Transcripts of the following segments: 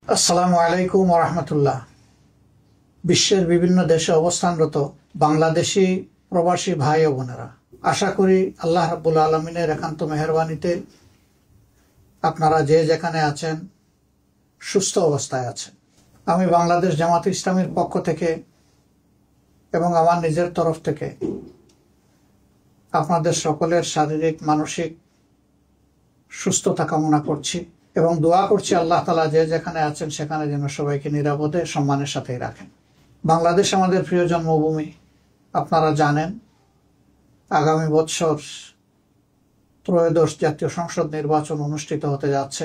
আসসালামু আলাইকুম ওয়া রাহমাতুল্লাহ। বিশ্বের বিভিন্ন দেশে অবস্থানরত বাংলাদেশি প্রবাসী ভাই ও বোনেরা, আশা করি আল্লাহ রাব্বুল আলামিনের একান্ত মেহেরবানিতে আপনারা যে যেখানে আছেন সুস্থ অবস্থায় আছেন। আমি বাংলাদেশ জামাত ইসলামীর পক্ষ থেকে এবং আমার নিজের তরফ থেকে আপনাদের সকলের শারীরিক মানসিক সুস্থতা কামনা করছি এবং দোয়া করছি আল্লাহ তাআলা যে যেখানে আছেন সেখানে যেন সবাইকে নিরাপদে সম্মানের সাথেই রাখেন। বাংলাদেশ আমাদের প্রিয় জন্মভূমি। আপনারা জানেন আগামী বছর ত্রয়োদশ জাতীয় সংসদ নির্বাচন অনুষ্ঠিত হতে যাচ্ছে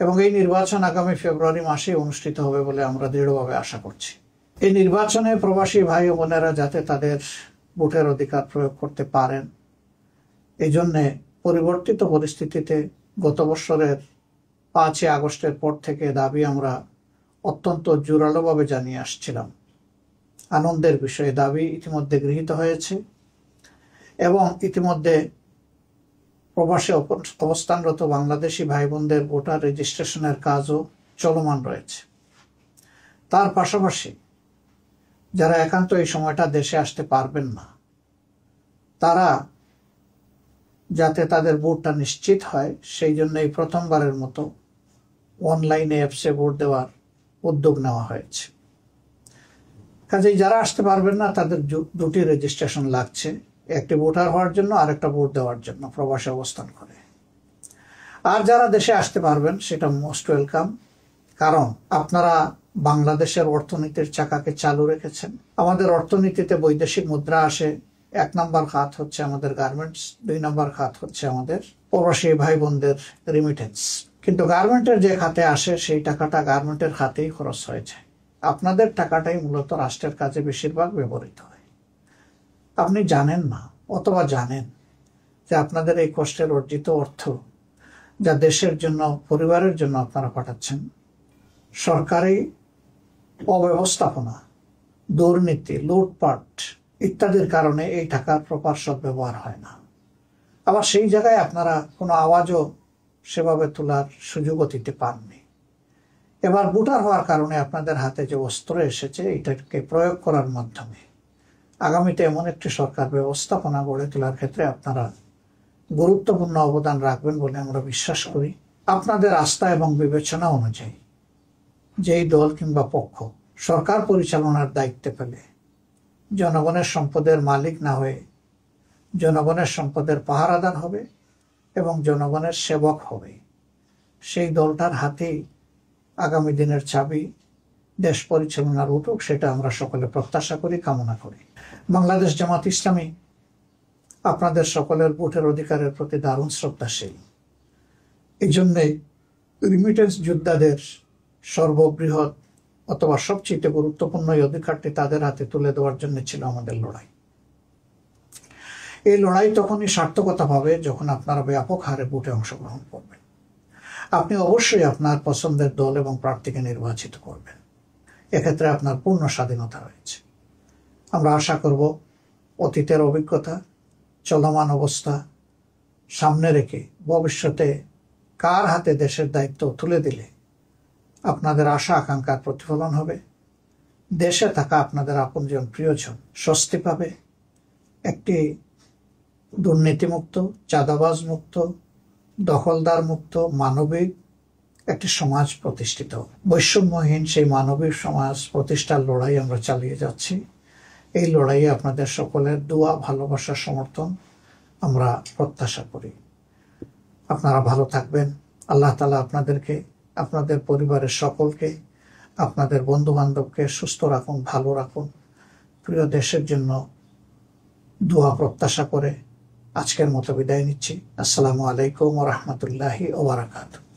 এবং এই নির্বাচন আগামী ফেব্রুয়ারি মাসে অনুষ্ঠিত হবে বলে আমরা দৃঢ়ভাবে আশা করছি। এই নির্বাচনে প্রবাসী ভাই ও বোনেরা যাতে তাদের ভোটের অধিকার প্রয়োগ করতে পারেন, এই জন্যে পরিবর্তিত পরিস্থিতিতে গত বছরের 5 আগস্টের পর থেকে দাবি আমরা অত্যন্ত জোরালোভাবে জানিয়ে আসছিলাম। আনন্দের বিষয়ে দাবি ইতিমধ্যে গৃহীত হয়েছে এবং ইতিমধ্যে প্রবাসে অবস্থানরত বাংলাদেশি ভাই বোনদের ভোটার রেজিস্ট্রেশনের কাজও চলমান রয়েছে। তার পাশাপাশি যারা একান্ত এই সময়টা দেশে আসতে পারবেন না, তারা যাতে তাদের ভোটটা নিশ্চিত হয় সেই জন্য এই প্রথমবারের মতো অনলাইনে অ্যাপসে ভোট দেওয়ার উদ্যোগ নেওয়া হয়েছে। কাজেই যারা আসতে পারবেন না তাদের দুটি রেজিস্ট্রেশন লাগছে, একটি ভোটার হওয়ার জন্য আর একটা ভোট দেওয়ার জন্য প্রবাসে অবস্থান করে। আর যারা দেশে আসতে পারবেন সেটা মোস্ট ওয়েলকাম, কারণ আপনারা বাংলাদেশের অর্থনীতির চাকাকে চালু রেখেছেন। আমাদের অর্থনীতিতে বৈদেশিক মুদ্রা আসে, 1 নম্বর খাত হচ্ছে আমাদের গার্মেন্টস, 2 নম্বর খাত হচ্ছে আমাদের প্রবাসী ভাই বোনদের রিমিটেন্স। কিন্তু গার্মেন্টের যে খাতে আসে সেই টাকাটা গার্মেন্টের খাতেই খরচ হয়ে যায়। আপনাদের টাকাটাই মূলত রাষ্ট্রের কাজে বেশিরভাগ ব্যবহৃত হয়। আপনি জানেন না অথবা জানেন যে আপনাদের এই কষ্টের অর্জিত অর্থ যা দেশের জন্য, পরিবারের জন্য আপনারা পাঠাচ্ছেন, সরকারি অব্যবস্থাপনা, দুর্নীতি, লুটপাট ইত্যাদির কারণে এই টাকার প্রপার সদ্ব্যবহার হয় না। আবার সেই জায়গায় আপনারা কোনো আওয়াজও সেভাবে তোলার সুযোগও দিতে পাননি। এবার ভোটার হওয়ার কারণে আপনাদের হাতে যে অস্ত্র এসেছে এটাকে প্রয়োগ করার মাধ্যমে আগামীতে এমন একটি সরকার ব্যবস্থাপনা গড়ে তোলার ক্ষেত্রে আপনারা গুরুত্বপূর্ণ অবদান রাখবেন বলে আমরা বিশ্বাস করি। আপনাদের আস্থা এবং বিবেচনা অনুযায়ী যেই দল কিংবা পক্ষ সরকার পরিচালনার দায়িত্বে পেলে জনগণের সম্পদের মালিক না হয়ে জনগণের সম্পদের পাহারাদার হবে এবং জনগণের সেবক হবে, সেই দলটার হাতেই আগামী দিনের চাবি দেশ পরিচালনার উঠুক, সেটা আমরা সকলে প্রত্যাশা করি, কামনা করি। বাংলাদেশ জামাত ইসলামী আপনাদের সকলের ভোটের অধিকারের প্রতি দারুণ শ্রদ্ধাশীল। এই জন্যে রিমিটেন্স যোদ্ধাদের সর্ববৃহৎ অথবা সবচেয়ে গুরুত্বপূর্ণ এই অধিকারটি তাদের হাতে তুলে দেওয়ার জন্য ছিল আমাদের লড়াই। এই লড়াই তখনই সার্থকতা পাবে যখন আপনারা ব্যাপক হারে ভোটে অংশগ্রহণ করবেন। আপনি অবশ্যই আপনার পছন্দের দল এবং প্রার্থীকে নির্বাচিত করবেন, এক্ষেত্রে আপনার পূর্ণ স্বাধীনতা রয়েছে। আমরা আশা করব অতীতের অভিজ্ঞতা, চলমান অবস্থা সামনে রেখে ভবিষ্যতে কার হাতে দেশের দায়িত্ব তুলে দিলে আপনাদের আশা আকাঙ্ক্ষার প্রতিফলন হবে, দেশে থাকা আপনাদের আপনজন প্রিয়জন স্বস্তি পাবে, একটি দুর্নীতিমুক্ত, চাঁদাবাজ মুক্ত, দখলদার মুক্ত, মানবিক একটি সমাজ প্রতিষ্ঠিত, বৈষম্যহীন সেই মানবিক সমাজ প্রতিষ্ঠার লড়াই আমরা চালিয়ে যাচ্ছি। এই লড়াইয়ে আপনাদের সকলের দোয়া, ভালোবাসা, সমর্থন আমরা প্রত্যাশা করি। আপনারা ভালো থাকবেন। আল্লাহ তাআলা আপনাদেরকে, আপনাদের পরিবারের সকলকে, আপনাদের বন্ধু বান্ধবকে সুস্থ রাখুন, ভালো রাখুন। প্রিয় দেশের জন্য দোয়া প্রত্যাশা করে আজকের মতো বিদায় নিচ্ছি। আসসালামু আলাইকুম ওয়া রাহমাতুল্লাহি ওয়া বারাকাতুহু।